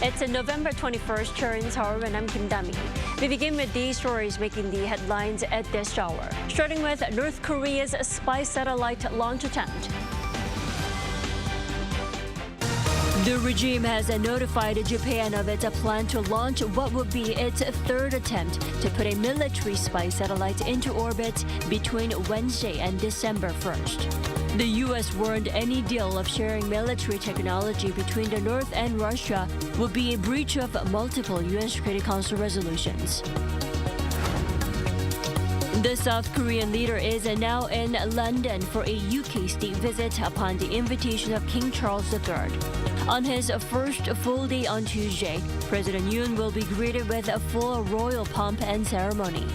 It's November 21st, here in Seoul, and I'm Kim Dami. We begin with these stories making the headlines at this hour. Starting with North Korea's spy satellite launch attempt. The regime has notified Japan of its plan to launch what would be its third attempt to put a military spy satellite into orbit between Wednesday and December 1st. The U.S. warned any deal of sharing military technology between the North and Russia would be a breach of multiple UN Security Council resolutions. The South Korean leader is now in London for a UK state visit upon the invitation of King Charles III. On his first full day on Tuesday, President Yoon will be greeted with a full royal pomp and ceremony.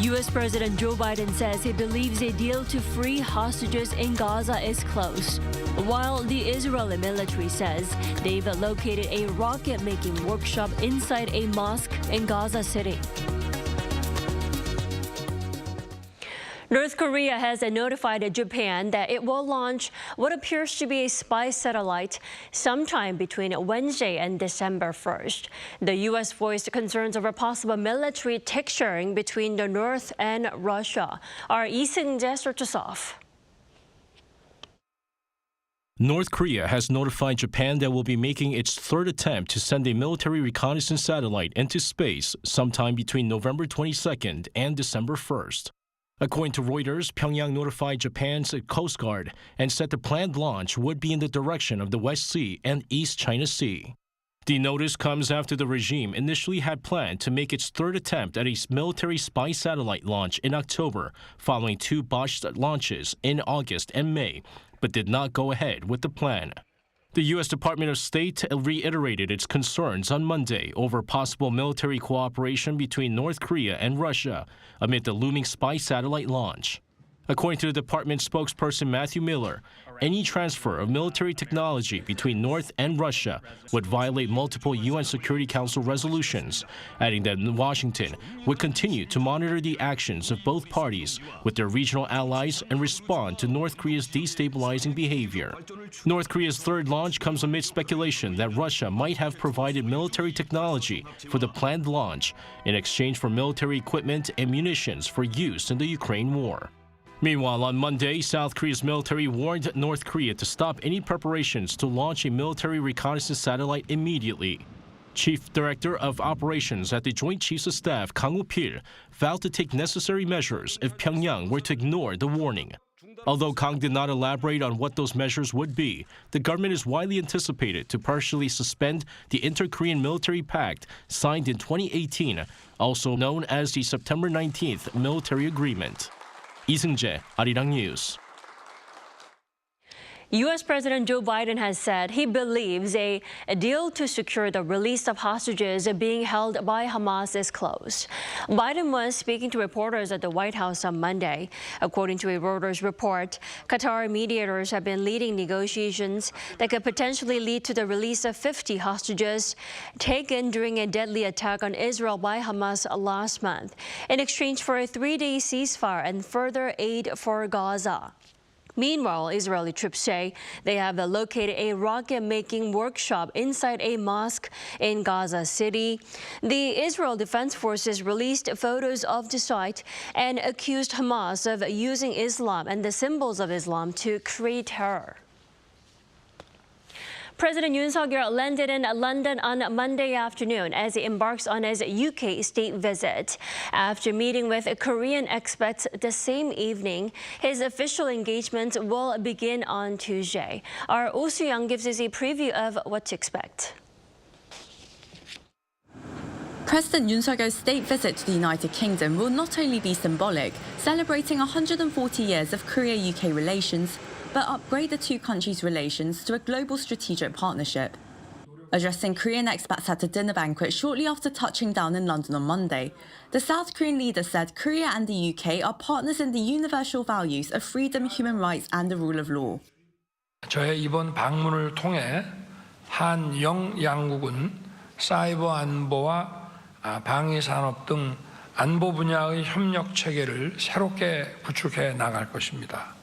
U.S. President Joe Biden says he believes a deal to free hostages in Gaza is close, while the Israeli military says they've located a rocket-making workshop inside a mosque in Gaza City. North Korea has notified Japan that it will launch what appears to be a spy satellite sometime between Wednesday and December 1st. The U.S. voiced concerns over possible military tech sharing between the North and Russia. Our Lee Seung-jae starts us off. North Korea has notified Japan that will be making its third attempt to send a military reconnaissance satellite into space sometime between November 22nd and December 1st. According to Reuters, Pyongyang notified Japan's Coast Guard and said the planned launch would be in the direction of the West Sea and East China Sea. The notice comes after the regime initially had planned to make its third attempt at a military spy satellite launch in October, following two botched launches in August and May, but did not go ahead with the plan. The U.S. Department of State reiterated its concerns on Monday over possible military cooperation between North Korea and Russia amid the looming spy satellite launch. According to the department spokesperson Matthew Miller, any transfer of military technology between North and Russia would violate multiple UN Security Council resolutions, adding that Washington would continue to monitor the actions of both parties with their regional allies and respond to North Korea's destabilizing behavior. North Korea's third launch comes amid speculation that Russia might have provided military technology for the planned launch in exchange for military equipment and munitions for use in the Ukraine war. Meanwhile, on Monday, South Korea's military warned North Korea to stop any preparations to launch a military reconnaissance satellite immediately. Chief Director of Operations at the Joint Chiefs of Staff, Kang Woo-pil, vowed to take necessary measures if Pyongyang were to ignore the warning. Although Kang did not elaborate on what those measures would be, the government is widely anticipated to partially suspend the Inter-Korean Military Pact signed in 2018, also known as the September 19th Military Agreement. Lee Seung-jae, Arirang News. U.S. President Joe Biden has said he believes a deal to secure the release of hostages being held by Hamas is close. Biden was speaking to reporters at the White House on Monday. According to a Reuters report, Qatar mediators have been leading negotiations that could potentially lead to the release of 50 hostages taken during a deadly attack on Israel by Hamas last month, in exchange for a 3-day ceasefire and further aid for Gaza. Meanwhile, Israeli troops say they have located a rocket-making workshop inside a mosque in Gaza City. The Israel Defense Forces released photos of the site and accused Hamas of using Islam and the symbols of Islam to create terror. President Yoon landed in London on Monday afternoon as he embarks on his UK state visit. After meeting with Korean expats the same evening, his official engagement will begin on Tuesday. Our Oh Soo-young gives us a preview of what to expect. President Yoon Suk-yeol's state visit to the United Kingdom will not only be symbolic, celebrating 140 years of Korea-UK relations, but upgrade the two countries' relations to a global strategic partnership. Addressing Korean expats at a dinner banquet shortly after touching down in London on Monday, the South Korean leader said Korea and the UK are partners in the universal values of freedom, human rights and the rule of law. 저의 이번 방문을 통해 한영 양국은 사이버 안보와 방위 산업 등 안보 분야의 협력 체계를 새롭게 구축해 나갈 것입니다.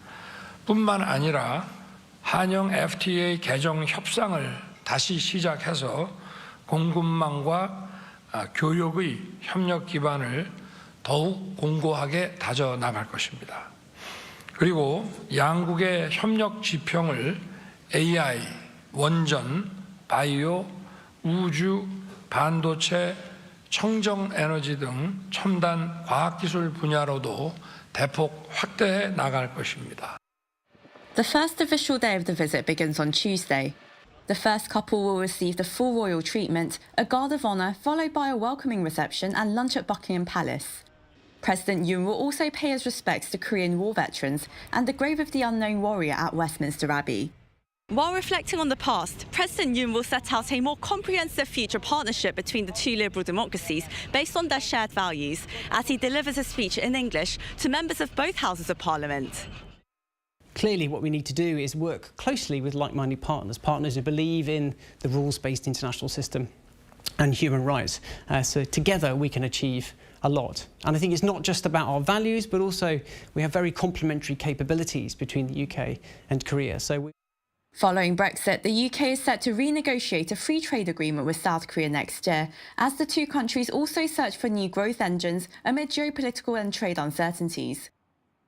뿐만 아니라 한영 FTA 개정 협상을 다시 시작해서 공급망과 교육의 협력 기반을 더욱 공고하게 다져나갈 것입니다. 그리고 양국의 협력 지평을 AI, 원전, 바이오, 우주, 반도체, 청정 에너지 등 첨단 과학기술 분야로도 대폭 확대해 나갈 것입니다. The first official day of the visit begins on Tuesday. The first couple will receive the full royal treatment, a guard of honour, followed by a welcoming reception and lunch at Buckingham Palace. President Yoon will also pay his respects to Korean war veterans and the grave of the unknown warrior at Westminster Abbey. While reflecting on the past, President Yoon will set out a more comprehensive future partnership between the two liberal democracies based on their shared values, as he delivers a speech in English to members of both houses of parliament. Clearly, what we need to do is work closely with like-minded partners who believe in the rules-based international system and human rights. So together we can achieve a lot. And I think it's not just about our values, but also we have very complementary capabilities between the UK and Korea. Following Brexit, the UK is set to renegotiate a free trade agreement with South Korea next year, as the two countries also search for new growth engines amid geopolitical and trade uncertainties.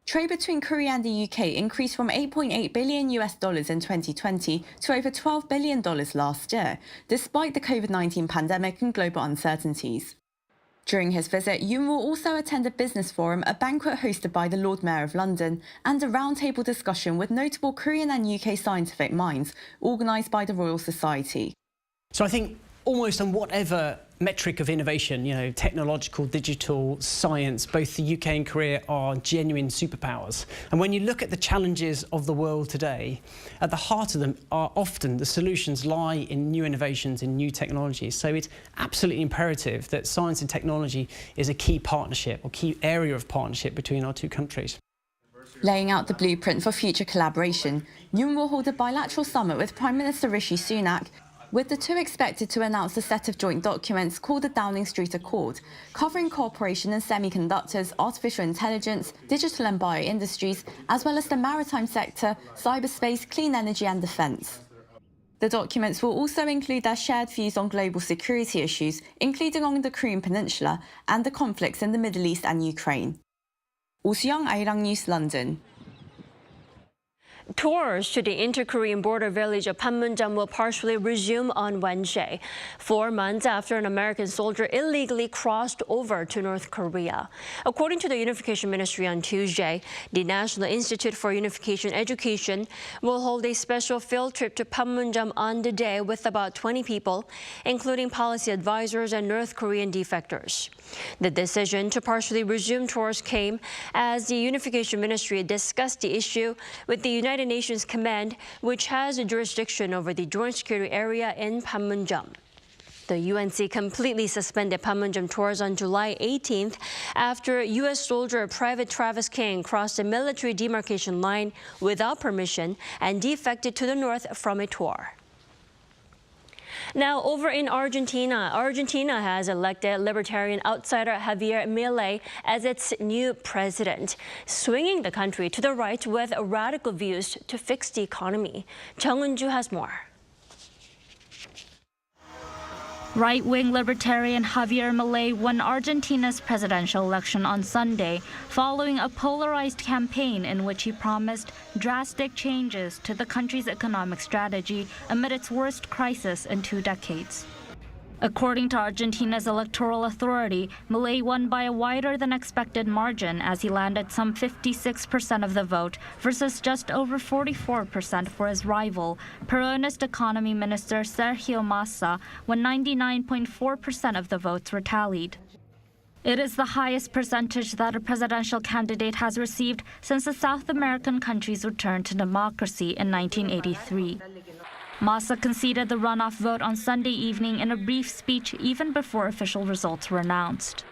Trade between Korea and the UK increased from $8.8 billion in 2020 to over $12 billion last year, despite the COVID-19 pandemic and global uncertainties. During his visit, Yoon will also attend a business forum, a banquet hosted by the Lord Mayor of London, and a roundtable discussion with notable Korean and UK scientific minds, organised by the Royal Society. So I think almost on whatever metric of innovation, technological, digital, science, both the UK and Korea are genuine superpowers. And when you look at the challenges of the world today, at the heart of them are often the solutions lie in new innovations, in new technologies. So it's absolutely imperative that science and technology is a key partnership or key area of partnership between our two countries. Laying out the blueprint for future collaboration, Yoon will hold a bilateral summit with Prime Minister Rishi Sunak, with the two expected to announce a set of joint documents called the Downing Street Accord, covering cooperation in semiconductors, artificial intelligence, digital and bio-industries, as well as the maritime sector, cyberspace, clean energy and defence. The documents will also include their shared views on global security issues, including on the Korean Peninsula and the conflicts in the Middle East and Ukraine. Young, Arirang News, London. Tours to the inter-Korean border village of Panmunjeom will partially resume on Wednesday, 4 months after an American soldier illegally crossed over to North Korea. According to the Unification Ministry on Tuesday, the National Institute for Unification Education will hold a special field trip to Panmunjeom on the day with about 20 people, including policy advisors and North Korean defectors. The decision to partially resume tours came as the Unification Ministry discussed the issue with the United Nations Command, which has jurisdiction over the joint security area in Panmunjeom. The UNC completely suspended Panmunjeom tours on July 18th after U.S. soldier Private Travis King crossed the military demarcation line without permission and defected to the north from a tour. Now, over in Argentina, Argentina has elected libertarian outsider Javier Milei as its new president, swinging the country to the right with radical views to fix the economy. Chung Eun-ju has more. Right-wing libertarian Javier Milei won Argentina's presidential election on Sunday, following a polarized campaign in which he promised drastic changes to the country's economic strategy amid its worst crisis in 2 decades. According to Argentina's electoral authority, Milei won by a wider-than-expected margin as he landed some 56% of the vote versus just over 44% for his rival, Peronist Economy Minister Sergio Massa, when 99.4% of the votes were tallied. It is the highest percentage that a presidential candidate has received since the South American country's return to democracy in 1983. Massa conceded the runoff vote on Sunday evening in a brief speech even before official results were announced.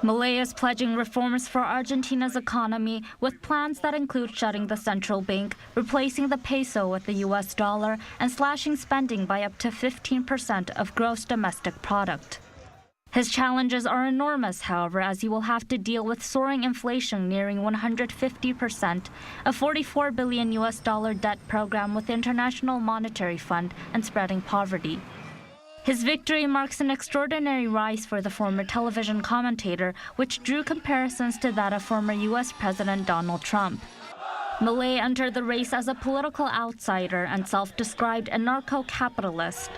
Milei is pledging reforms for Argentina's economy with plans that include shutting the central bank, replacing the peso with the US dollar, and slashing spending by up to 15% of gross domestic product. His challenges are enormous, however, as he will have to deal with soaring inflation nearing 150%, a $44 billion debt program with the International Monetary Fund, and spreading poverty. His victory marks an extraordinary rise for the former television commentator, which drew comparisons to that of former U.S. President Donald Trump. Milei entered the race as a political outsider and self-described anarcho-capitalist.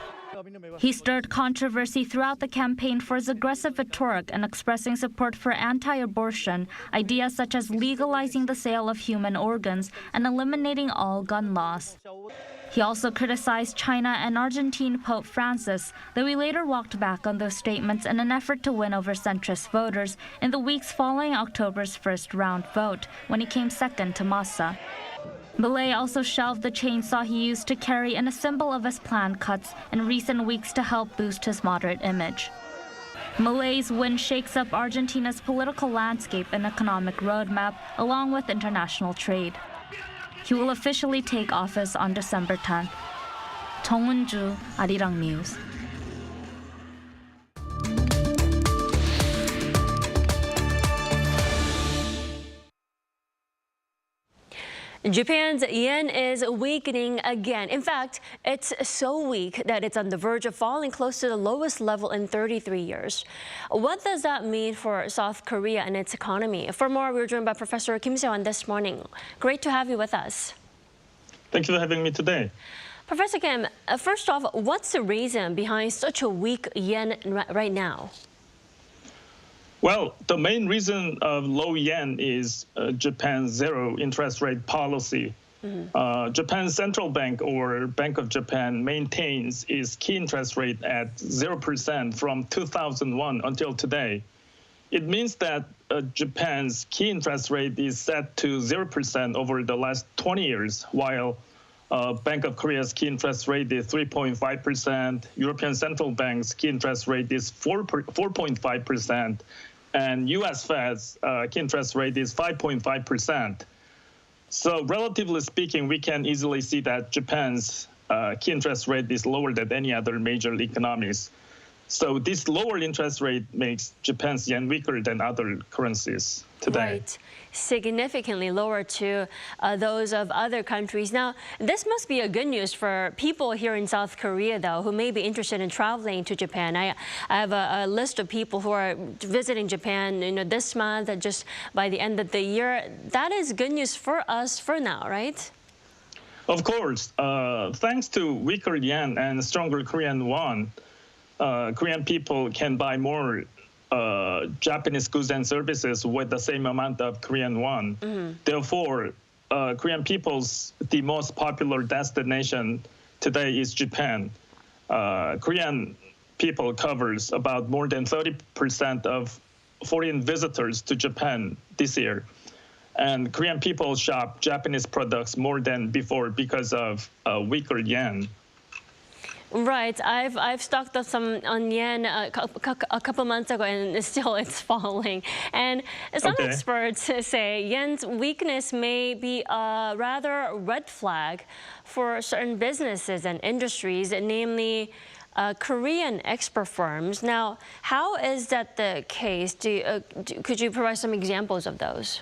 He stirred controversy throughout the campaign for his aggressive rhetoric and expressing support for anti-abortion, ideas such as legalizing the sale of human organs and eliminating all gun laws. He also criticized China and Argentine Pope Francis, though he later walked back on those statements in an effort to win over centrist voters in the weeks following October's first-round vote, when he came second to Massa. Milei also shelved the chainsaw he used to carry in a symbol of his planned cuts in recent weeks to help boost his moderate image. Milei's win shakes up Argentina's political landscape and economic roadmap, along with international trade. He will officially take office on December 10th. 정은주, Arirang News. Japan's yen is weakening again. In fact, it's so weak that it's on the verge of falling close to the lowest level in 33 years. What does that mean for South Korea and its economy? For more, we're joined by Professor Kimchi this morning. Great to have you with us. Thank you for having me today. Professor Kim, first off, what's the reason behind such a weak yen right now? Well, the main reason of low yen is Japan's zero interest rate policy. Japan's central bank, or Bank of Japan, maintains its key interest rate at 0% from 2001 until today. It means that Japan's key interest rate is set to 0% over the last 20 years, while Bank of Korea's key interest rate is 3.5%, European Central Bank's key interest rate is 4.5%, and U.S. Fed's key interest rate is 5.5%. So relatively speaking, we can easily see that Japan's key interest rate is lower than any other major economies. So this lower interest rate makes Japan's yen weaker than other currencies today. Right, significantly lower to those of other countries. Now, this must be a good news for people here in South Korea, though, who may be interested in traveling to Japan. I have a list of people who are visiting Japan, this month and just by the end of the year. That is good news for us for now, right? Of course. Thanks to weaker yen and stronger Korean won, Korean people can buy more Japanese goods and services with the same amount of Korean won. Therefore, Korean people's the most popular destination today is Japan. Korean people covers about more than 30% of foreign visitors to Japan this year. And Korean people shop Japanese products more than before because of weaker yen. Right, I've stocked up some on yen a couple months ago, and still it's falling. And some experts say yen's weakness may be a rather red flag for certain businesses and industries, namely Korean export firms. Now, how is that the case? Could you provide some examples of those?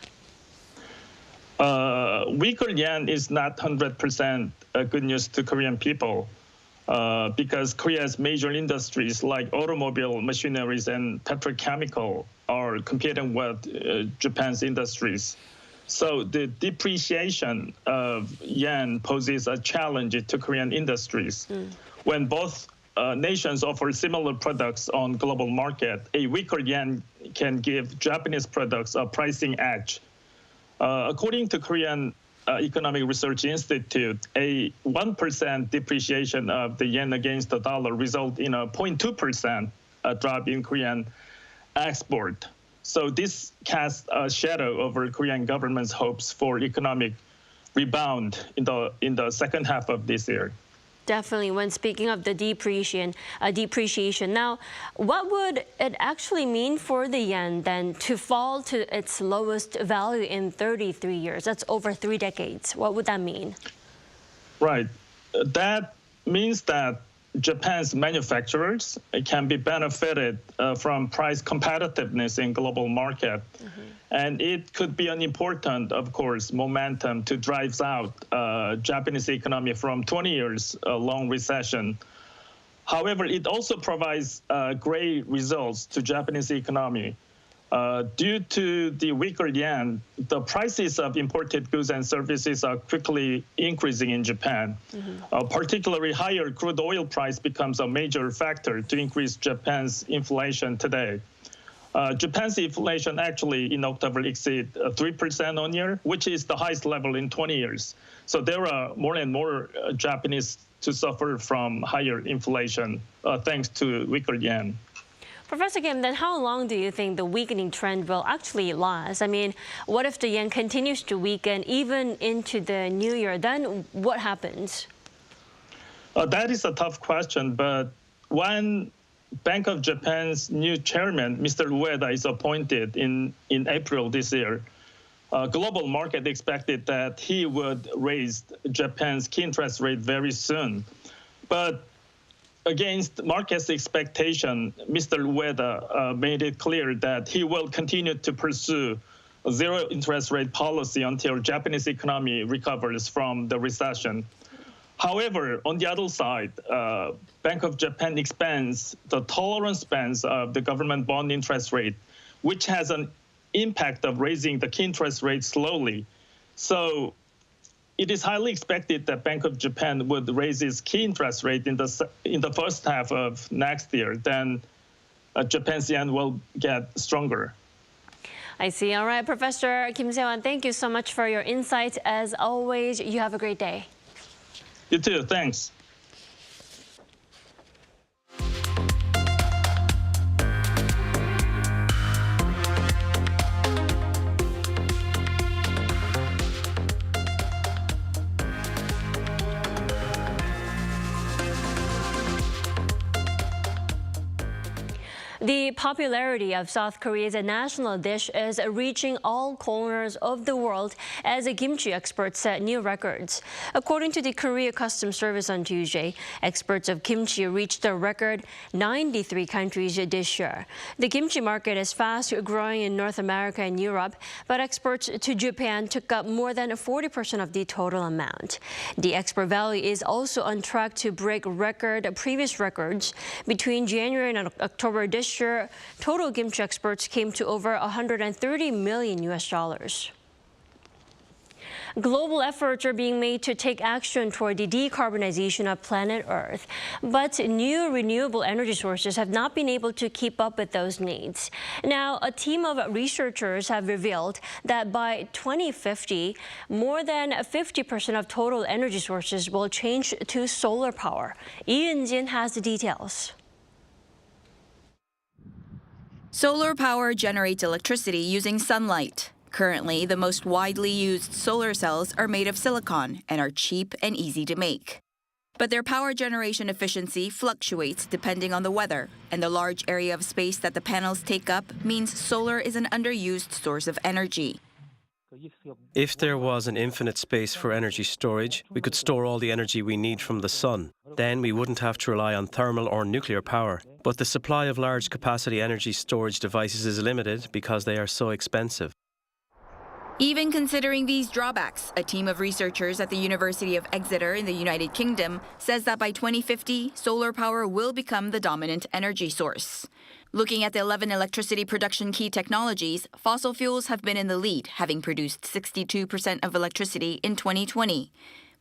Weaker yen is not 100% good news to Korean people. Because Korea's major industries like automobile, machineries, and petrochemical are competing with Japan's industries. So the depreciation of yen poses a challenge to Korean industries. When both nations offer similar products on global market, a weaker yen can give Japanese products a pricing edge. According to Korean Economic Research Institute, a 1% depreciation of the yen against the dollar result in a 0.2% drop in Korean export. So this casts a shadow over Korean government's hopes for economic rebound in the second half of this year. Definitely, when speaking of the depreciation. Now, what would it actually mean for the yen then to fall to its lowest value in 33 years? That's over 3 decades. What would that mean? Right. That means that Japan's manufacturers can be benefited from price competitiveness in global market. And it could be an important, of course, momentum to drive out Japanese economy from 20 years long recession. However, it also provides great results to Japanese economy. Due to the weaker yen, the prices of imported goods and services are quickly increasing in Japan. Particularly higher crude oil price becomes a major factor to increase Japan's inflation today. Japan's inflation actually in October exceeded 3% on year, which is the highest level in 20 years. So there are more and more Japanese to suffer from higher inflation thanks to weaker yen. Professor Kim, then how long do you think the weakening trend will actually last? I mean, what if the yen continues to weaken even into the new year? Then what happens? That is a tough question, but when Bank of Japan's new chairman, Mr. Ueda, is appointed in April this year, global market expected that he would raise Japan's key interest rate very soon. But against market's expectation, Mr. Ueda made it clear that he will continue to pursue a zero interest rate policy until Japanese economy recovers from the recession. However, on the other side, Bank of Japan expands the tolerance bands of the government bond interest rate, which has an impact of raising the key interest rate slowly. So it is highly expected that Bank of Japan would raise its key interest rate in the first half of next year. Then Japan's yen will get stronger. I see. All right, Professor Kim Se-hwan, thank you so much for your insights. As always, you have a great day. You too. Thanks. The popularity of South Korea's national dish is reaching all corners of the world as kimchi experts set new records. According to the Korea Customs Service on Tuesday, exports of kimchi reached a record 93 countries this year. The kimchi market is fast growing in North America and Europe, but exports to Japan took up more than 40% of the total amount. The export value is also on track to break previous records. Between January and October this year, total kimchi exports came to over $130 million. Global efforts are being made to take action toward the decarbonization of planet Earth. But new renewable energy sources have not been able to keep up with those needs. Now, a team of researchers have revealed that by 2050, more than 50% of total energy sources will change to solar power. Lee Eun-jin has the details. Solar power generates electricity using sunlight. Currently, the most widely used solar cells are made of silicon and are cheap and easy to make. But their power generation efficiency fluctuates depending on the weather, and the large area of space that the panels take up means solar is an underused source of energy. If there was an infinite space for energy storage, we could store all the energy we need from the sun. Then we wouldn't have to rely on thermal or nuclear power. But the supply of large capacity energy storage devices is limited because they are so expensive. Even considering these drawbacks, a team of researchers at the University of Exeter in the United Kingdom says that by 2050, solar power will become the dominant energy source. Looking at the 11 electricity production key technologies, fossil fuels have been in the lead, having produced 62% of electricity in 2020.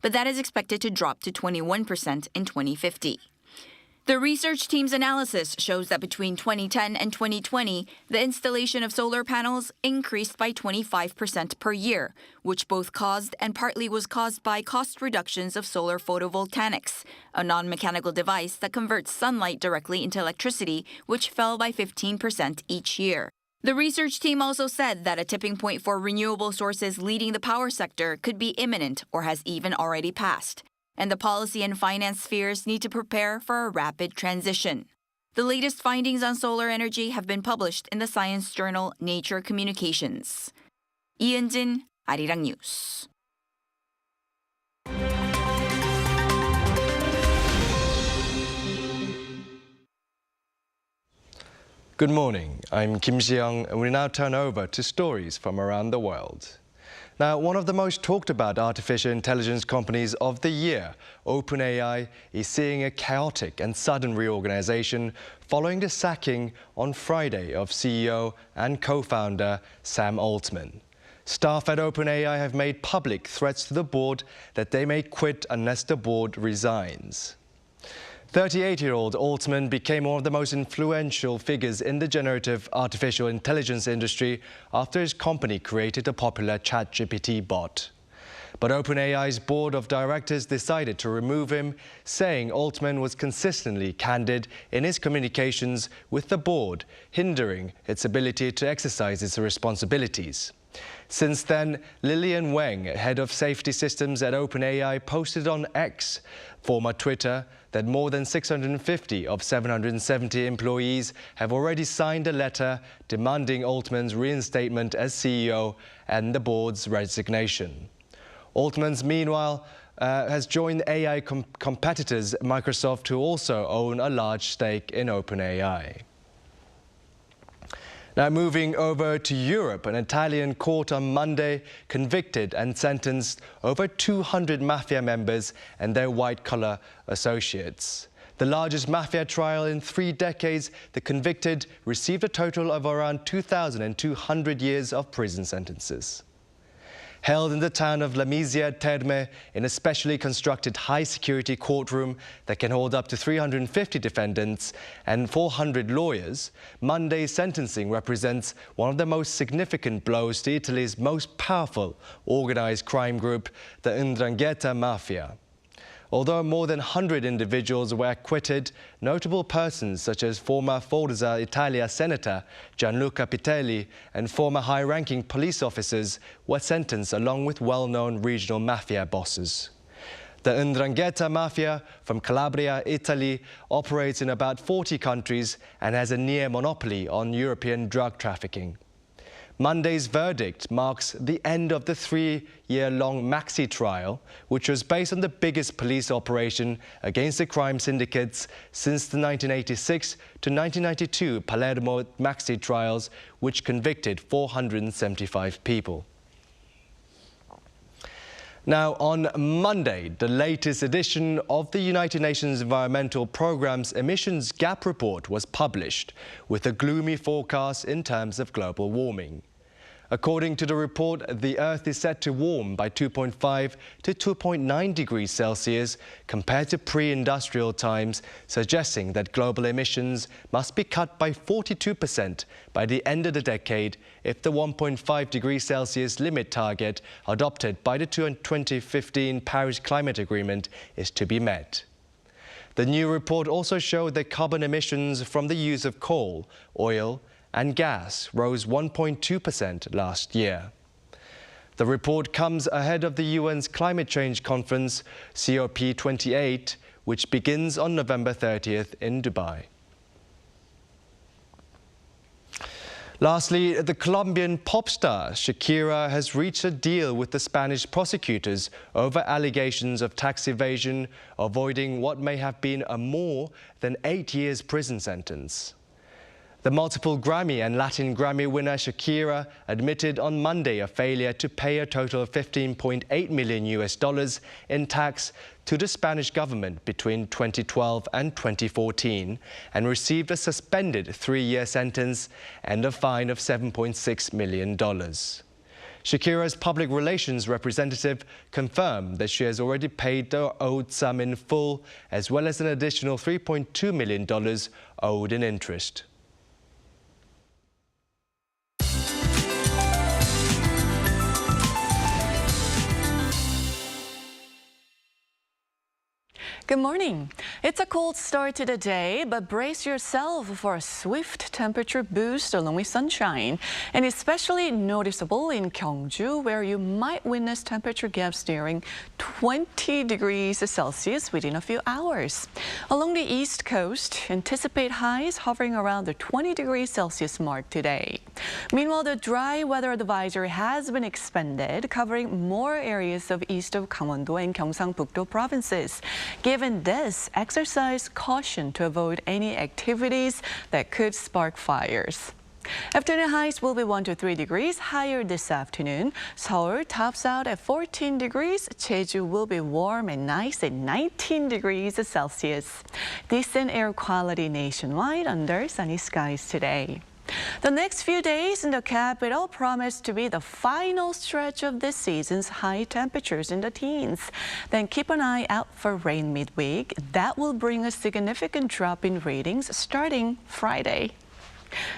But that is expected to drop to 21% in 2050. The research team's analysis shows that between 2010 and 2020, the installation of solar panels increased by 25% per year, which both caused and partly was caused by cost reductions of solar photovoltaics, a non-mechanical device that converts sunlight directly into electricity, which fell by 15% each year. The research team also said that a tipping point for renewable sources leading the power sector could be imminent or has even already passed. And the policy and finance spheres need to prepare for a rapid transition. The latest findings on solar energy have been published in the science journal Nature Communications. Lee Eun-jin, Arirang News. Good morning, I'm Kimchi, and we now turn over to stories from around the world. Now, one of the most talked about artificial intelligence companies of the year, OpenAI, is seeing a chaotic and sudden reorganization following the sacking on Friday of CEO and co-founder Sam Altman. Staff at OpenAI have made public threats to the board that they may quit unless the board resigns. 38-year-old Altman became one of the most influential figures in the generative artificial intelligence industry after his company created a popular ChatGPT bot. But OpenAI's board of directors decided to remove him, saying Altman was consistently candid in his communications with the board, hindering its ability to exercise its responsibilities. Since then, Lillian Wang, head of safety systems at OpenAI, posted on X, former Twitter, that more than 650 of 770 employees have already signed a letter demanding Altman's reinstatement as CEO and the board's resignation. Altman's, meanwhile, has joined AI competitors Microsoft, who also own a large stake in OpenAI. Now, moving over to Europe, an Italian court on Monday convicted and sentenced over 200 Mafia members and their white-collar associates. The largest Mafia trial in 3 decades, the convicted received a total of around 2,200 years of prison sentences. Held in the town of Lamezia Terme in a specially constructed high-security courtroom that can hold up to 350 defendants and 400 lawyers, Monday's sentencing represents one of the most significant blows to Italy's most powerful organized crime group, the Ndrangheta Mafia. Although more than 100 individuals were acquitted, notable persons such as former Forza Italia Senator Gianluca Pitelli and former high-ranking police officers were sentenced along with well-known regional mafia bosses. The Ndrangheta Mafia from Calabria, Italy, operates in about 40 countries and has a near monopoly on European drug trafficking. Monday's verdict marks the end of the 3-year-long maxi-trial, which was based on the biggest police operation against the crime syndicates since the 1986 to 1992 Palermo maxi-trials, which convicted 475 people. Now, on Monday, the latest edition of the United Nations Environmental Programme's Emissions Gap Report was published, with a gloomy forecast in terms of global warming. According to the report, the Earth is set to warm by 2.5 to 2.9 degrees Celsius compared to pre-industrial times, suggesting that global emissions must be cut by 42% by the end of the decade if the 1.5 degrees Celsius limit target adopted by the 2015 Paris Climate Agreement is to be met. The new report also showed that carbon emissions from the use of coal, oil, and gas rose 1.2% last year. The report comes ahead of the UN's climate change conference, COP28, which begins on November 30th in Dubai. Lastly, the Colombian pop star Shakira has reached a deal with the Spanish prosecutors over allegations of tax evasion, avoiding what may have been a more than 8 years prison sentence. The multiple Grammy and Latin Grammy winner Shakira admitted on Monday a failure to pay a total of $15.8 million in tax to the Spanish government between 2012 and 2014 and received a suspended 3-year sentence and a fine of $7.6 million. Shakira's public relations representative confirmed that she has already paid the owed sum in full, as well as an additional $3.2 million owed in interest. Good morning. It's a cold start to the day, but brace yourself for a swift temperature boost along with sunshine. And especially noticeable in Gyeongju, where you might witness temperature gaps nearing 20 degrees Celsius within a few hours. Along the east coast, anticipate highs hovering around the 20 degrees Celsius mark today. Meanwhile, the dry weather advisory has been expanded, covering more areas of east of Gangwon-do and Gyeongsang-buk-do provinces. Given given this, exercise caution to avoid any activities that could spark fires. Afternoon highs will be 1 to 3 degrees higher this afternoon. Seoul tops out at 14 degrees. Jeju will be warm and nice at 19 degrees Celsius. Decent air quality nationwide under sunny skies today. The next few days in the capital promise to be the final stretch of this season's high temperatures in the teens. Then keep an eye out for rain midweek. That will bring a significant drop in ratings starting Friday.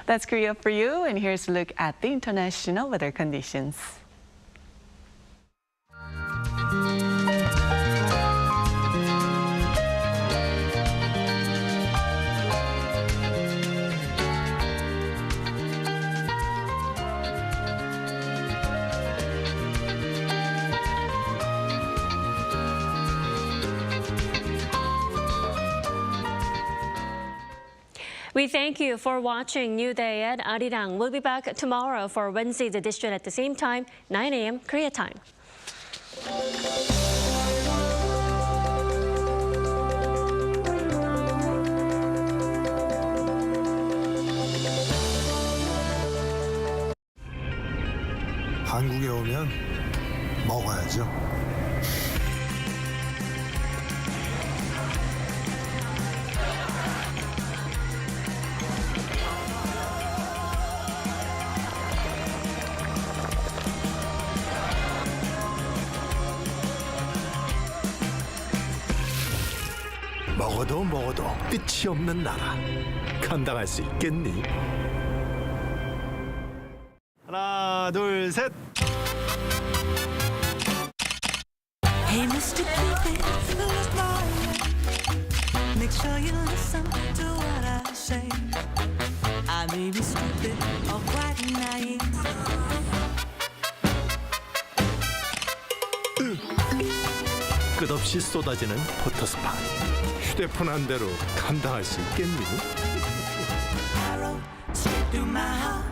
That's Korea for you, and here's a look at the international weather conditions. We thank you for watching New Day at Arirang. We'll be back tomorrow for Wednesday's edition at the same time, 9 a.m. Korea time. 한국에 오면 먹어야죠. 먹어도 끝이 없는 나라. 감당할 수 있겠니? 하나, 둘, 셋. Hey, Mr. Cupid, who's mine? Make sure you listen to what I say. I may be stupid or quite naive. 끝없이 쏟아지는 포토스팟. 휴대폰 한 대로 감당할 수 있겠니? Arrow straight through my heart.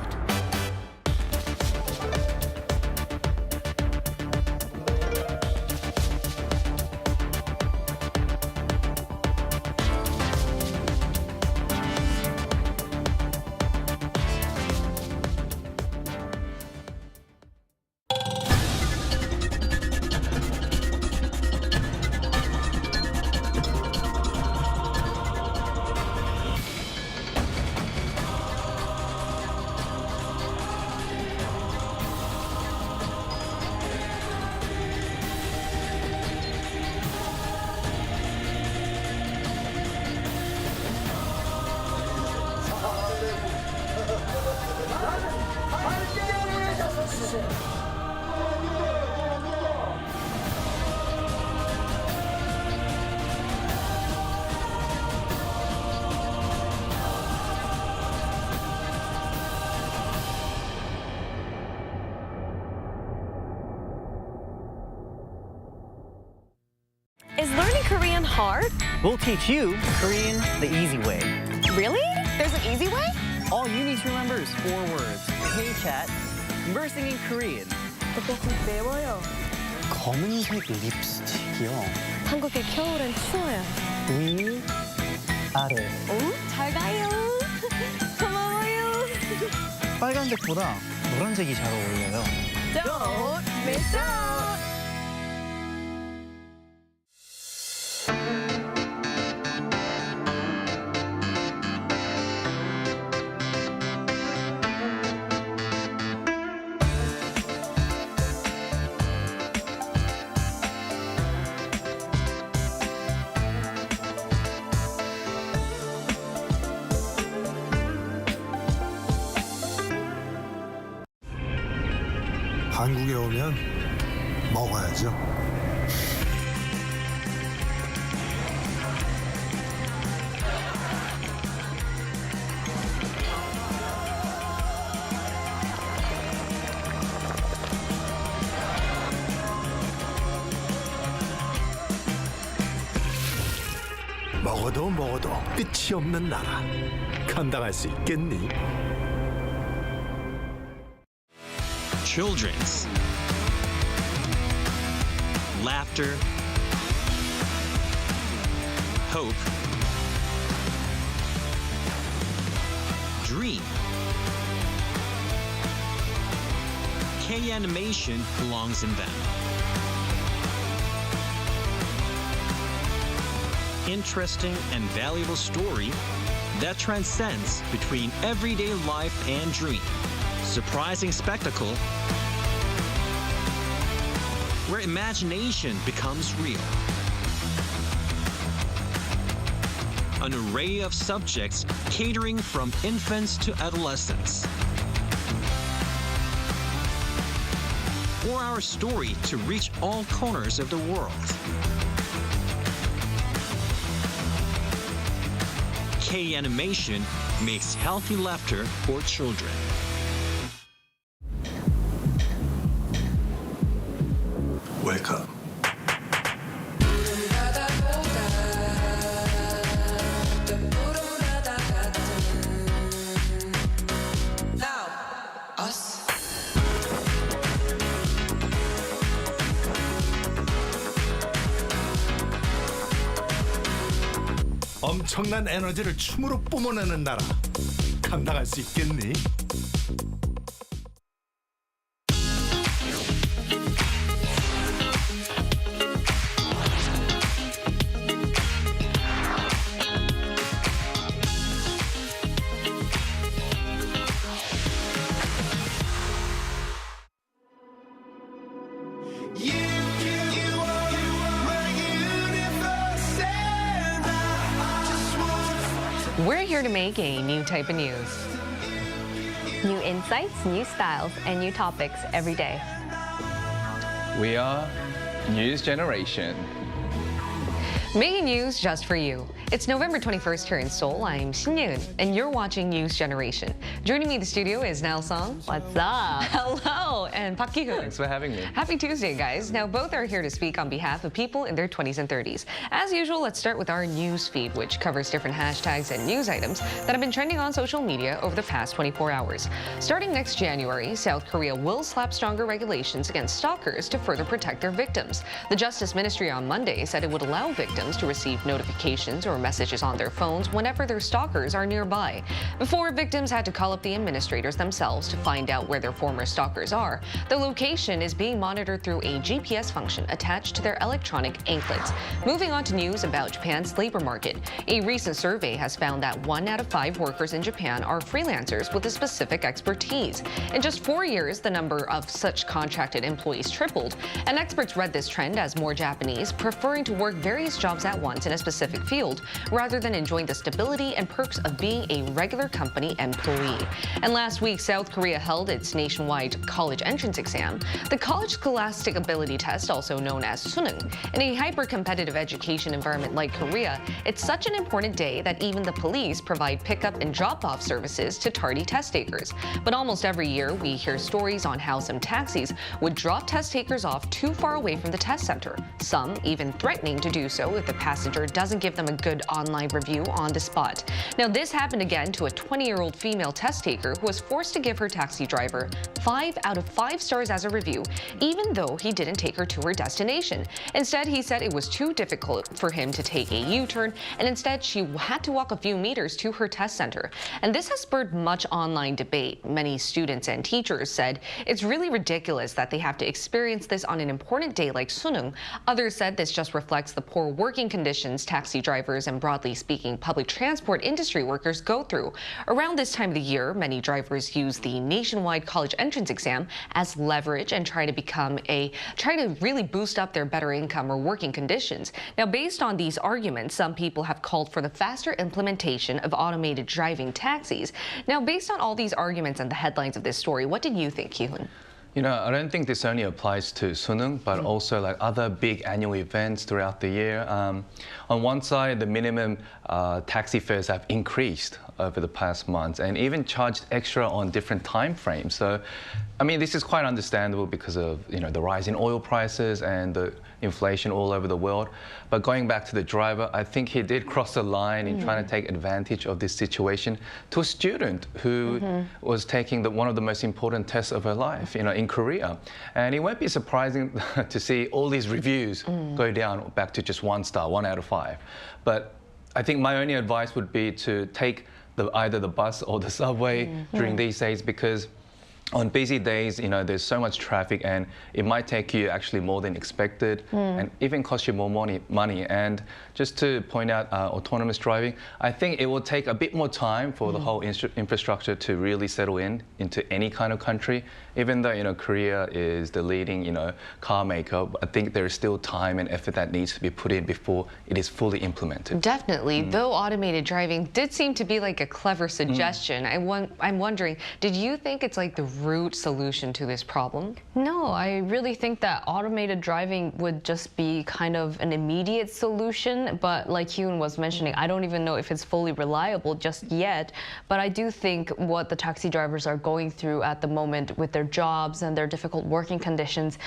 Is learning Korean hard? We'll teach you Korean the easy way. Really? There's an easy way? All you need to remember is 4 words. Hey chat, conversing in Korean. 떡볶이 매워요. 검은색 립스틱이요. 한국의 겨울은 추워요. 위, 아래. 오, 잘 가요. 고마워요. 빨간색보다 노란색이 잘 어울려요. Don't miss out. 한국에 오면 먹어야죠. 먹어도 끝이 없는 나라. 감당할 수 있겠니? Children's laughter, hope, dream. K-animation belongs in them. Interesting and valuable story that transcends between everyday life and dream. Surprising spectacle where imagination becomes real. An array of subjects catering from infants to adolescents. For our story to reach all corners of the world. K-animation makes healthy laughter for children. Welcome. 엄청난 에너지를 춤으로 뿜어내는 나라. 감당할 수 있겠니? We're here to make a new type of news. New insights, new styles, and new topics every day. We are News Generation. Making news just for you. It's November 21st here in Seoul. I'm Yoon, and you're watching News Generation. Joining me in the studio is Nell Song. What's up? Hello, and Park Ki-hoon. Thanks for having me. Happy Tuesday, guys. Now, both are here to speak on behalf of people in their 20s and 30s. As usual, let's start with our news feed, which covers different hashtags and news items that have been trending on social media over the past 24 hours. Starting next January, South Korea will slap stronger regulations against stalkers to further protect their victims. The Justice Ministry on Monday said it would allow victims to receive notifications or messages on their phones whenever their stalkers are nearby. Before, victims had to call up the administrators themselves to find out where their former stalkers are. The location is being monitored through a GPS function attached to their electronic anklets. Moving on to news about Japan's labor market. A recent survey has found that 1 out of 5 workers in Japan are freelancers with a specific expertise. In just 4 years, the number of such contracted employees tripled, and experts read this trend as more Japanese preferring to work various jobs at once in a specific field, rather than enjoying the stability and perks of being a regular company employee. And last week, South Korea held its nationwide college entrance exam. The College Scholastic Ability Test, also known as Suneung. In a hyper-competitive education environment like Korea, it's such an important day that even the police provide pickup and drop-off services to tardy test takers. But almost every year, we hear stories on how some taxis would drop test takers off too far away from the test center, some even threatening to do so if the passenger doesn't give them a good online review on the spot. Now, this happened again to a 20-year-old female test taker who was forced to give her taxi driver 5 out of 5 stars as a review, even though he didn't take her to her destination. Instead, he said it was too difficult for him to take a U-turn, and instead she had to walk a few meters to her test center. And this has spurred much online debate. Many students and teachers said it's really ridiculous that they have to experience this on an important day like Suneung. Others said this just reflects the poor working conditions taxi drivers and, broadly speaking, public transport industry workers go through. Around this time of the year, many drivers use the nationwide college entrance exam as leverage and try to really boost up their better income or working conditions. Now, based on these arguments, some people have called for the faster implementation of automated driving taxis. Now, based on all these arguments and the headlines of this story, what did you think, Yoon? You know, I don't think this only applies to Suneung, but also like other big annual events throughout the year. On one side, the minimum taxi fares have increased over the past months and even charged extra on different time frames. So, I mean, this is quite understandable because of, you know, the rise in oil prices and the inflation all over the world. But going back to the driver, I think he did cross the line in trying to take advantage of this situation to a student who was taking one of the most important tests of her life, you know, in Korea. And it won't be surprising to see all these reviews go down back to just 1 star, 1 out of 5. But I think my only advice would be to take either the bus or the subway during these days, because on busy days, there's so much traffic, and it might take you actually more than expected, and even cost you more money. And just to point out autonomous driving, I think it will take a bit more time for the whole infrastructure to really settle into any kind of country. Even though Korea is the leading car maker, I think there is still time and effort that needs to be put in before it is fully implemented. Definitely. Though automated driving did seem to be like a clever suggestion, I'm wondering, did you think it's like the root solution to this problem? No, I really think that automated driving would just be kind of an immediate solution, but like Yoon was mentioning, I don't even know if it's fully reliable just yet, but I do think what the taxi drivers are going through at the moment with their jobs and their difficult working conditions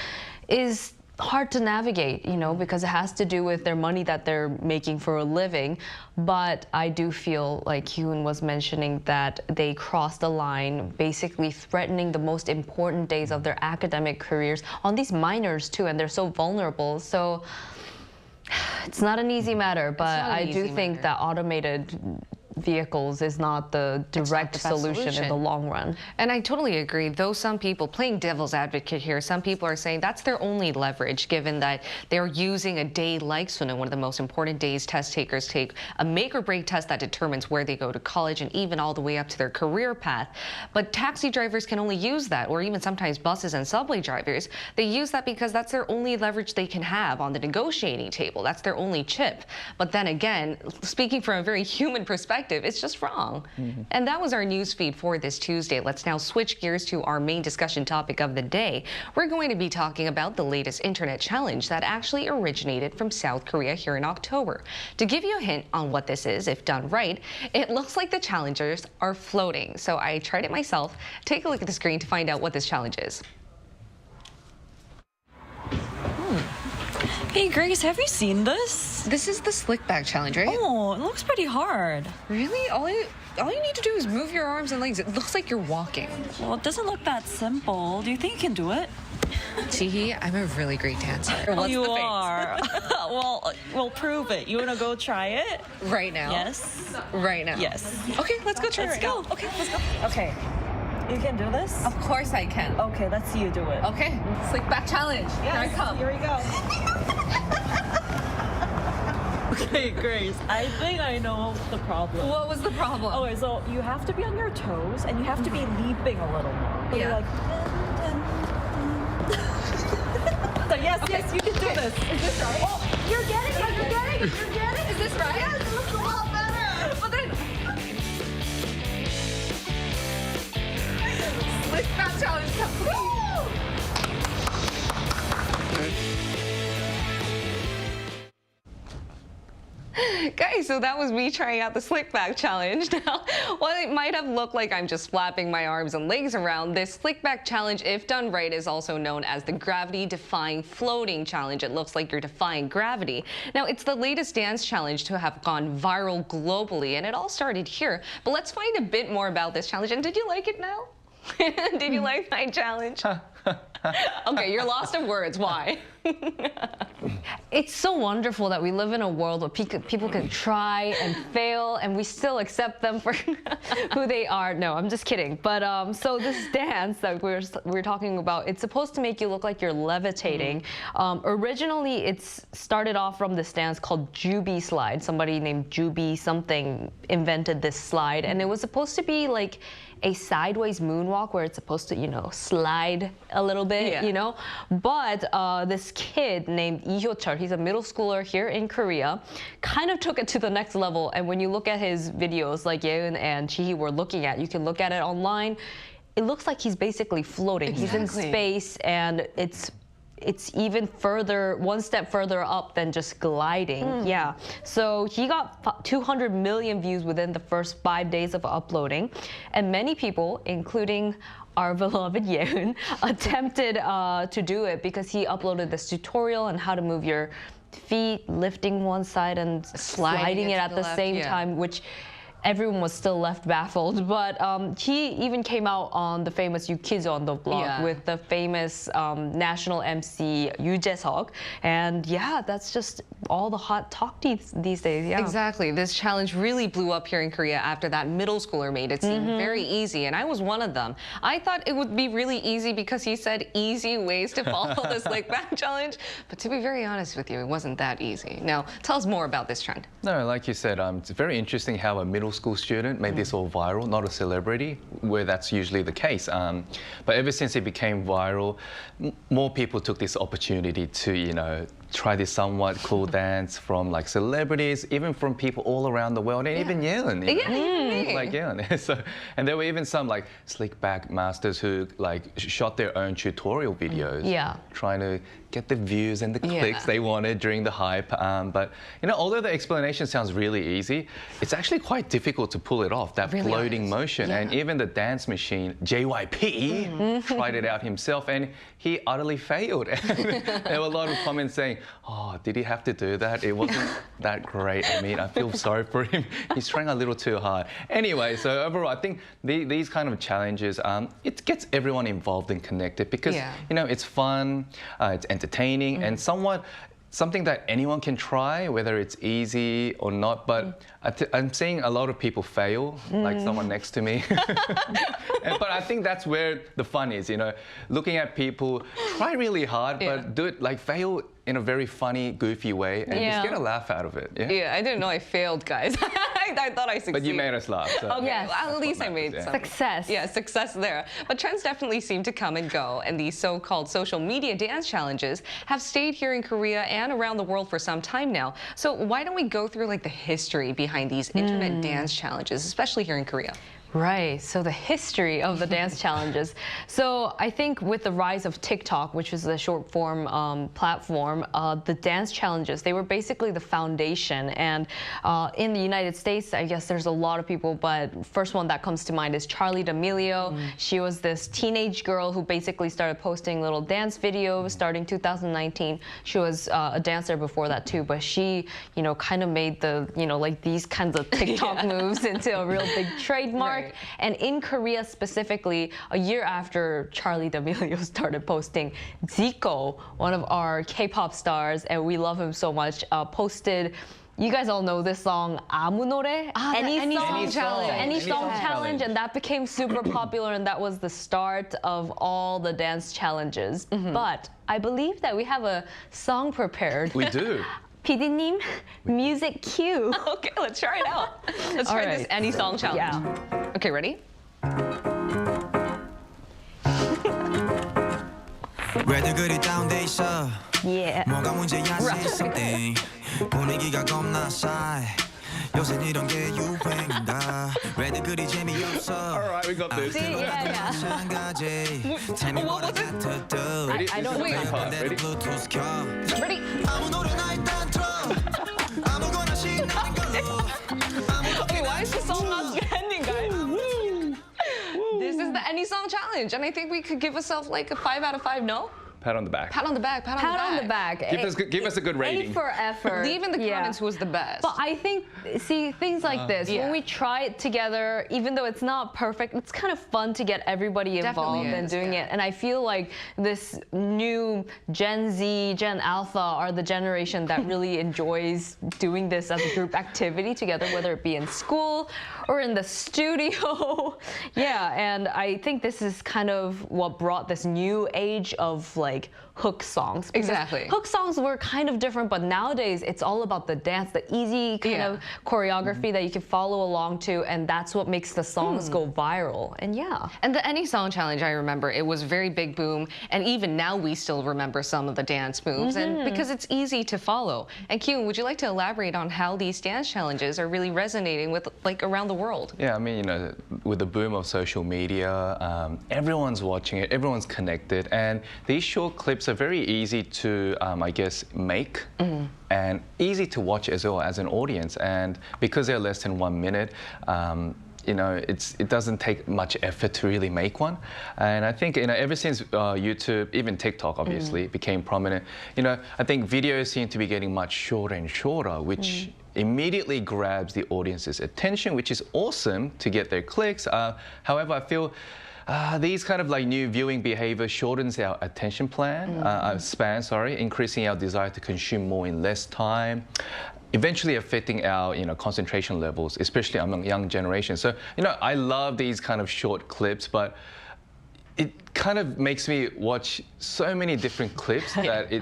is hard to navigate, because it has to do with their money that they're making for a living. But I do feel like Yoon was mentioning that they crossed the line, basically threatening the most important days of their academic careers on these minors too, and they're so vulnerable. So it's not an easy matter, but I do think that automated vehicles is not the direct solution in the long run. And I totally agree, though some people, playing devil's advocate here, some people are saying that's their only leverage, given that they're using a day like Suneung, one of the most important days test takers take, a make or break test that determines where they go to college and even all the way up to their career path. But taxi drivers can only use that, or even sometimes buses and subway drivers, they use that because that's their only leverage they can have on the negotiating table. That's their only chip. But then again, speaking from a very human perspective, it's just wrong. And that was our news feed for this Tuesday. Let's now switch gears to our main discussion topic of the day. We're going to be talking about the latest internet challenge that actually originated from South Korea here in October. To give you a hint on what this is, if done right, it looks like the challengers are floating. So I tried it myself. Take a look at the screen to find out what this challenge is. Hey Grace, have you seen this? This is the slick back challenge, right? Oh, it looks pretty hard. Really? All you need to do is move your arms and legs. It looks like you're walking. Well, it doesn't look that simple. Do you think you can do it? Chihi, I'm a really great dancer. What's you are. Well, we'll prove it. You want to go try it? Right now? Yes. Right now? Yes. Okay, let's go try it. Let's go. Okay, let's go. Okay. You can do this? Of course I can. Okay, let's see you do it. Okay, slick back challenge. Yes, here I come. Here we go. Okay, Grace, I think I know the problem. What was the problem? Okay, so you have to be on your toes and you have to be leaping a little more. So you're like, so yes, okay. Yes, you can do this. Is this right? Oh, you're getting it, you're getting it, you're getting it. Is this right? Yes, it looks a lot better. But then... Slick back challenge complete. Guys, so that was me trying out the slick back challenge. Now, while it might have looked like I'm just flapping my arms and legs around, this slick back challenge, if done right, is also known as the gravity-defying floating challenge. It looks like you're defying gravity. Now, it's the latest dance challenge to have gone viral globally, and it all started here. But let's find a bit more about this challenge. And did you like it now? Did you like my challenge? Okay, you're lost of words. Why? It's so wonderful that we live in a world where people can try and fail, and we still accept them for who they are. No, I'm just kidding. But so this dance that we're talking about, it's supposed to make you look like you're levitating. Originally, it's started off from this dance called Jubi slide. Somebody named Jubi something invented this slide, and it was supposed to be like a sideways moonwalk where it's supposed to, slide a little bit, But this kid named Lee Hyo-chul, he's a middle schooler here in Korea, kind of took it to the next level. And when you look at his videos, like Yeon and Chihi were looking at, you can look at it online. It looks like he's basically floating. Exactly. He's in space, and it's even further, one step further up than just gliding. Yeah. So he got 200 million views within the first 5 days of uploading. And many people, including our beloved Yoon, attempted to do it because he uploaded this tutorial on how to move your feet, lifting one side and sliding it at the same time, which everyone was still left baffled. But he even came out on the famous You Kids on the Block with the famous national MC Yoo Jae-seok. And yeah, that's just all the hot talk these days. Yeah. Exactly. This challenge really blew up here in Korea after that middle schooler made it seem very easy, and I was one of them. I thought it would be really easy because he said easy ways to follow the slick back challenge, but to be very honest with you, it wasn't that easy. Now, tell us more about this trend. No, like you said, it's very interesting how a middle school student made this all viral, not a celebrity, where that's usually the case. But ever since it became viral, more people took this opportunity to, you know, try this somewhat cool dance from like celebrities, even from people all around the world, and even Yoon. Like Yoon. So, and there were even some like slick back masters who like shot their own tutorial videos, trying to get the views and the clicks they wanted during the hype. But you know, although the explanation sounds really easy, it's actually quite difficult to pull it off, that floating motion. And even the dance machine, JYP, tried it out himself, and he utterly failed. And there were a lot of comments saying, oh, did he have to do that? It wasn't that great. I mean, I feel sorry for him. He's trying a little too hard. Anyway, so overall, I think these kind of challenges, it gets everyone involved and connected because, you know, it's fun, it's entertaining, and something that anyone can try, whether it's easy or not. But I'm seeing a lot of people fail, like someone next to me. But I think that's where the fun is, you know, looking at people try really hard, but do it, like fail in a very funny, goofy way, and just get a laugh out of it. Yeah, I didn't know I failed, guys. I thought I succeeded. But you made us laugh. So. Okay, well, at least I made some. Success. Yeah, success there. But trends definitely seem to come and go, and these so-called social media dance challenges have stayed here in Korea and around the world for some time now. So why don't we go through like the history behind these internet dance challenges, especially here in Korea? Right, so the history of the dance challenges. So I think with the rise of TikTok, which is the short form platform, the dance challenges, they were basically the foundation. And in the United States, I guess there's a lot of people, but first one that comes to mind is Charli D'Amelio. She was this teenage girl who basically started posting little dance videos starting 2019. She was a dancer before that too, but she, you know, kind of made the, you know, like these kinds of TikTok moves into a real big trademark. Right. And in Korea specifically, a year after Charli D'Amelio started posting, Zico, one of our K-pop stars, and we love him so much, posted, you guys all know this song, 아무 노래? Any song challenge. Any song challenge, and that became super popular, and that was the start of all the dance challenges. But I believe that we have a song prepared. We do. PD님, music cue. Okay, let's try it out. Let's try this any song challenge. Yeah. Okay, ready? 왜들 그리 다운돼 있어? 뭐가 문제야? Say something. 분위기가 겁나 싸해. 요새 이런 게 유행인가? 왜들 그리 재미없어? Alright, we got this. Tell me what I got to do. I don't know. Ready? Bluetooth 켜. Ready? 아무 노래나 일단 틀어. 아무거나 신나는 걸로. Okay, why is the song not ending, guys? This is the any song challenge, and I think we could give ourselves like a 5 out of 5, no? Pat on the back. Pat on the back, pat on the back. Give us a good rating. A for effort. Leave in the comments who was the best. But I think, see, things like this, when we try it together, even though it's not perfect, it's kind of fun to get everybody involved and doing it. And I feel like this new Gen Z, Gen Alpha are the generation that really enjoys doing this as a group activity together, whether it be in school or in the studio. And I think this is kind of what brought this new age of like hook songs. Exactly. Hook songs were kind of different, but nowadays it's all about the dance, the easy kind of choreography that you can follow along to, and that's what makes the songs go viral. And And the Any Song Challenge, I remember, it was a very big boom, and even now we still remember some of the dance moves, and because it's easy to follow. And Kyun, would you like to elaborate on how these dance challenges are really resonating with like around the world? Yeah, I mean, you know, with the boom of social media, everyone's watching it, everyone's connected, and these short clips are very easy to, I guess, make and easy to watch as well as an audience. And because they're less than 1 minute, you know, it doesn't take much effort to really make one. And I think, you know, ever since YouTube, even TikTok obviously became prominent, you know, I think videos seem to be getting much shorter and shorter, which immediately grabs the audience's attention, which is awesome to get their clicks. However, I feel these kind of like new viewing behavior shortens our attention span, increasing our desire to consume more in less time, eventually affecting our concentration levels, especially among young generations. So I love these kind of short clips, but it kind of makes me watch so many different clips that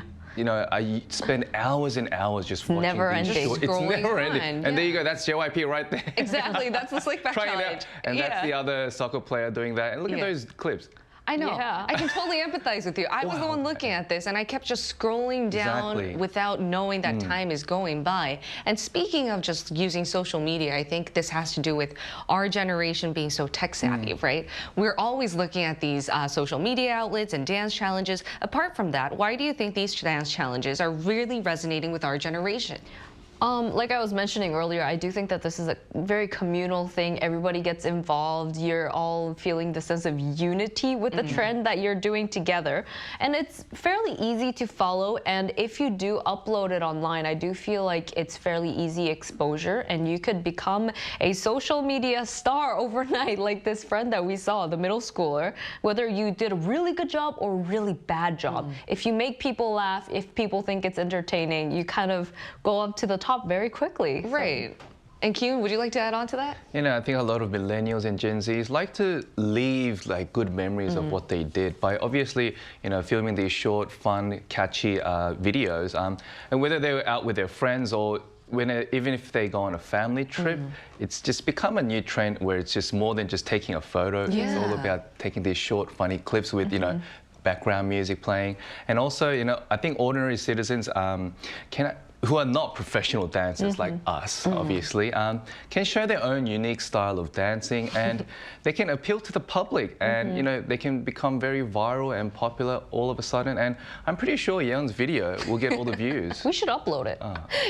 I spend hours and hours just watching Never-ending. these short. It's never ending. On, and there you go, that's JYP right there. Exactly, that's the slick back Trying challenge. it out. And that's the other soccer player doing that. And look at those clips. I know. Yeah. I can totally empathize with you. I was the one looking at this, and I kept just scrolling down without knowing that time is going by. And speaking of just using social media, I think this has to do with our generation being so tech savvy, right? We're always looking at these social media outlets and dance challenges. Apart from that, why do you think these dance challenges are really resonating with our generation? Like I was mentioning earlier, I do think that this is a very communal thing. Everybody gets involved. You're all feeling the sense of unity with the trend that you're doing together. And it's fairly easy to follow. And if you do upload it online, I do feel like it's fairly easy exposure. And you could become a social media star overnight, like this friend that we saw, the middle schooler. Whether you did a really good job or a really bad job. If you make people laugh, if people think it's entertaining, you kind of go up to the top very quickly. Right. And Kyun, would you like to add on to that? I think a lot of millennials and Gen Zs like to leave like good memories of what they did by obviously, filming these short, fun, catchy videos. And whether they were out with their friends or even if they go on a family trip, it's just become a new trend where it's just more than just taking a photo. It's all about taking these short, funny clips with, background music playing. And also, I think ordinary citizens who are not professional dancers like us, obviously, can show their own unique style of dancing, and they can appeal to the public, and they can become very viral and popular all of a sudden. And I'm pretty sure Yoon's video will get all the views. We should upload it.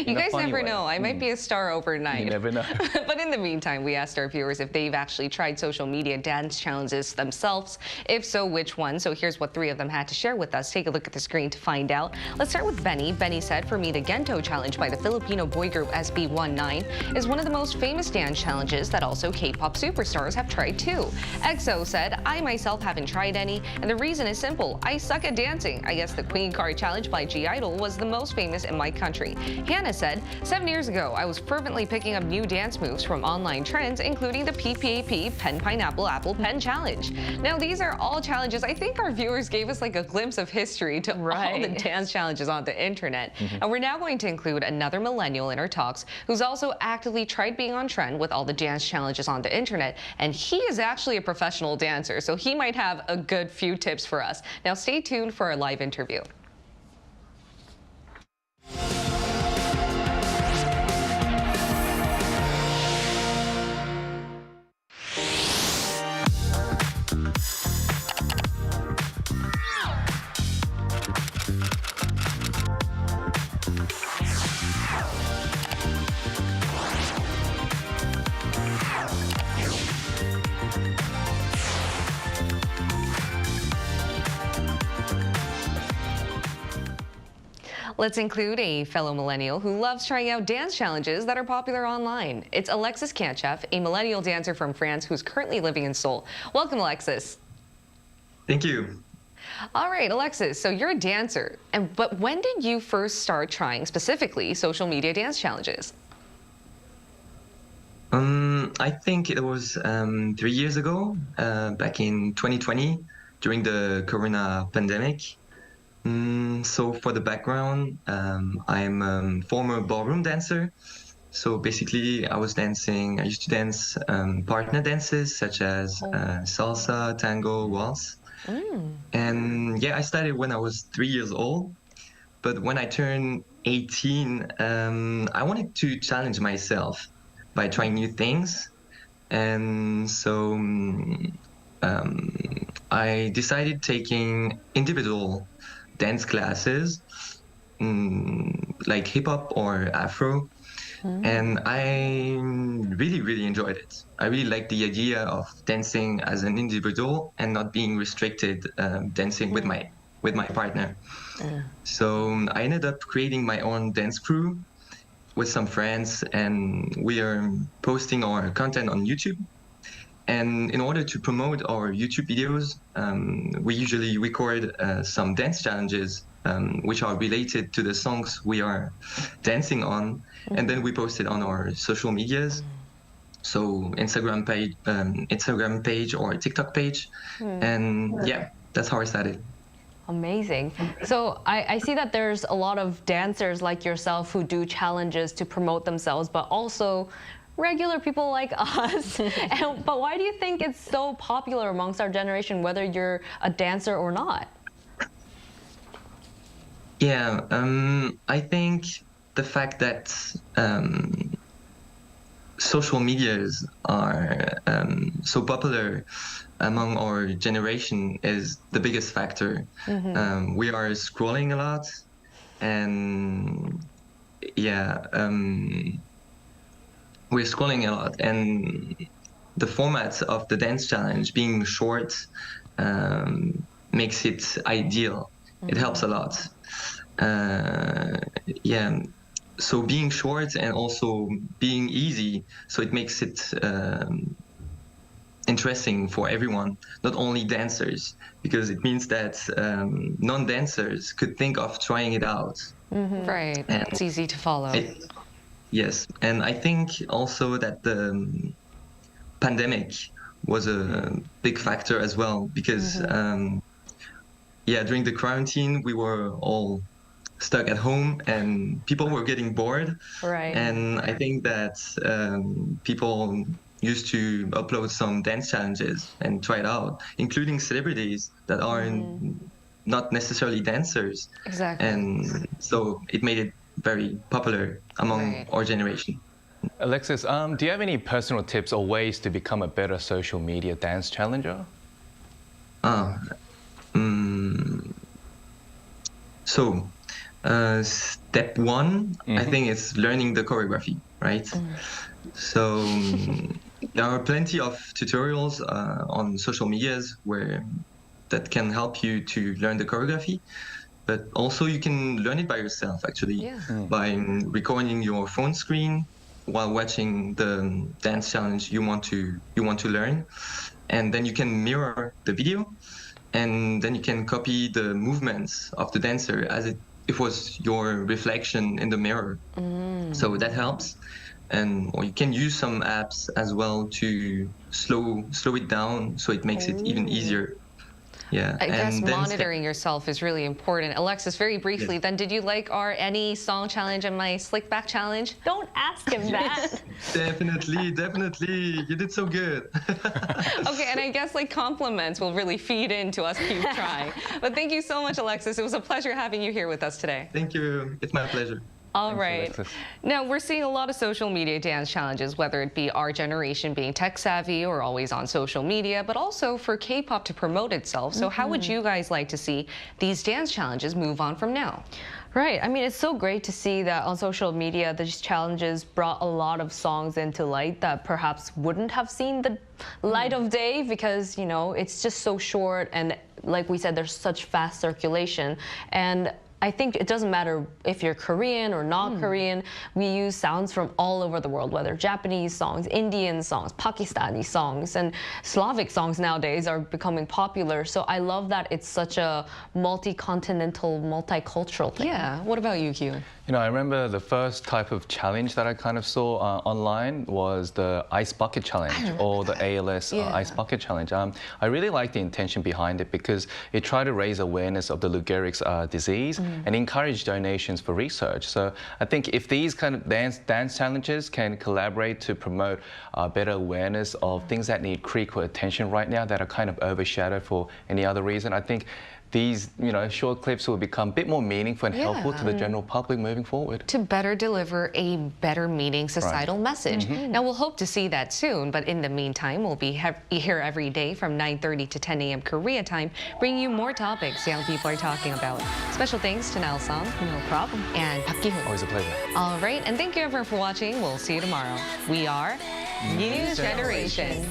You guys never know. I might be a star overnight. You never know. But in the meantime, we asked our viewers if they've actually tried social media dance challenges themselves. If so, which one? So here's what 3 of them had to share with us. Take a look at the screen to find out. Let's start with Benny. Benny said, for me, the Gento challenge by the Filipino boy group SB19 is one of the most famous dance challenges that also K-pop superstars have tried too. EXO said, I myself haven't tried any, and the reason is simple. I suck at dancing. I guess the Queen Card challenge by G-Idol was the most famous in my country. Hannah said, 7 years ago, I was fervently picking up new dance moves from online trends, including the PPAP Pen Pineapple Apple Pen Challenge. Now, these are all challenges. I think our viewers gave us like a glimpse of history to all the dance challenges on the internet. And we're now going to include another millennial in our talks who's also actively tried being on trend with all the dance challenges on the internet. And he is actually a professional dancer, so he might have a good few tips for us. Now stay tuned for our live interview. Let's include a fellow millennial who loves trying out dance challenges that are popular online. It's Alexis Kantchev, a millennial dancer from France who's currently living in Seoul. Welcome, Alexis. Thank you. All right, Alexis, so you're a dancer, but when did you first start trying specifically social media dance challenges? I think it was 3 years ago, back in 2020, during the Corona pandemic. So for the background, I'm a former ballroom dancer. So basically, I used to dance partner dances such as salsa, tango, waltz. And yeah, I started when I was 3 years old. But when I turned 18, I wanted to challenge myself by trying new things. And so I decided taking individual dance classes like hip hop or Afro. And I really enjoyed it. I really liked the idea of dancing as an individual and not being restricted dancing with my partner. So I ended up creating my own dance crew, with some friends, and we are posting our content on YouTube. And in order to promote our YouTube videos, we usually record some dance challenges which are related to the songs we are dancing on, and then we post it on our social medias. So Instagram page or TikTok page, and yeah, that's how I started. Amazing. So I see that there's a lot of dancers like yourself who do challenges to promote themselves, but also regular people like us. But why do you think it's so popular amongst our generation, whether you're a dancer or not? Yeah, I think the fact that social medias are so popular among our generation is the biggest factor. We are scrolling a lot, and yeah, we're scrolling a lot, and the format of the dance challenge being short makes it ideal. It helps a lot. Yeah, so being short and also being easy, so it makes it interesting for everyone, not only dancers, because it means that non-dancers could think of trying it out. Right, And it's easy to follow. Yes, and I think also that the pandemic was a big factor as well, because yeah, during the quarantine we were all stuck at home and people were getting bored. Right. And I think that people used to upload some dance challenges and try it out, including celebrities that are not necessarily dancers. Exactly. And so it made it very popular among our generation. Alexis, do you have any personal tips or ways to become a better social media dance challenger? So step one, I think, is learning the choreography, right? So there are plenty of tutorials on social medias that can help you to learn the choreography, but also you can learn it by yourself, actually, by recording your phone screen while watching the dance challenge you want to learn, and then you can mirror the video, and then you can copy the movements of the dancer as if it was your reflection in the mirror. So that helps. Or you can use some apps as well to slow it down, so it makes it even easier. Yeah, I guess monitoring yourself is really important. Alexis, very briefly, then, did you like our any song challenge and my slick back challenge? Don't ask him that. Definitely. You did so good. Okay, and I guess like compliments will really feed into us keep trying. But thank you so much, Alexis. It was a pleasure having you here with us today. Thank you. It's my pleasure. All right. Now, we're seeing a lot of social media dance challenges, whether it be our generation being tech savvy or always on social media, but also for K-pop to promote itself. So how would you guys like to see these dance challenges move on from now? Right. I mean, it's so great to see that on social media, these challenges brought a lot of songs into light that perhaps wouldn't have seen the light of day because, you know, it's just so short. And like we said, there's such fast circulation. And I think it doesn't matter if you're Korean or not Korean. We use sounds from all over the world, whether Japanese songs, Indian songs, Pakistani songs, and Slavic songs nowadays are becoming popular. So I love that it's such a multi-continental, multicultural thing. Yeah. What about you, Kyun? You know, I remember the first type of challenge that I kind of saw online was the ice bucket challenge or the ALS ice bucket challenge. I really like the intention behind it because it tried to raise awareness of the Lou Gehrig's disease and encourage donations for research. So I think if these kind of dance challenges can collaborate to promote better awareness of things that need critical attention right now that are kind of overshadowed for any other reason, I think these, you know, short clips will become a bit more meaningful and helpful to the general public moving forward. To better deliver a better meaning societal message. Now, we'll hope to see that soon, but in the meantime, we'll be here every day from 9:30 to 10 a.m. Korea time, bringing you more topics young people are talking about. Special thanks to Nal Song. No problem. And Park Ki-hoon. Always a pleasure. All right, and thank you everyone for watching. We'll see you tomorrow. We are News Generation.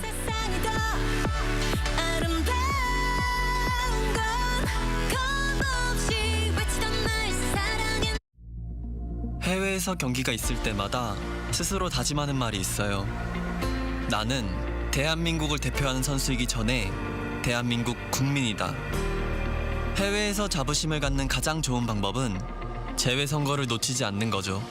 해외 해외에서 경기가 있을 때마다 스스로 다짐하는 말이 있어요. 나는 대한민국을 대표하는 선수이기 전에 대한민국 국민이다. 해외에서 자부심을 갖는 가장 좋은 방법은 재외선거를 놓치지 않는 거죠.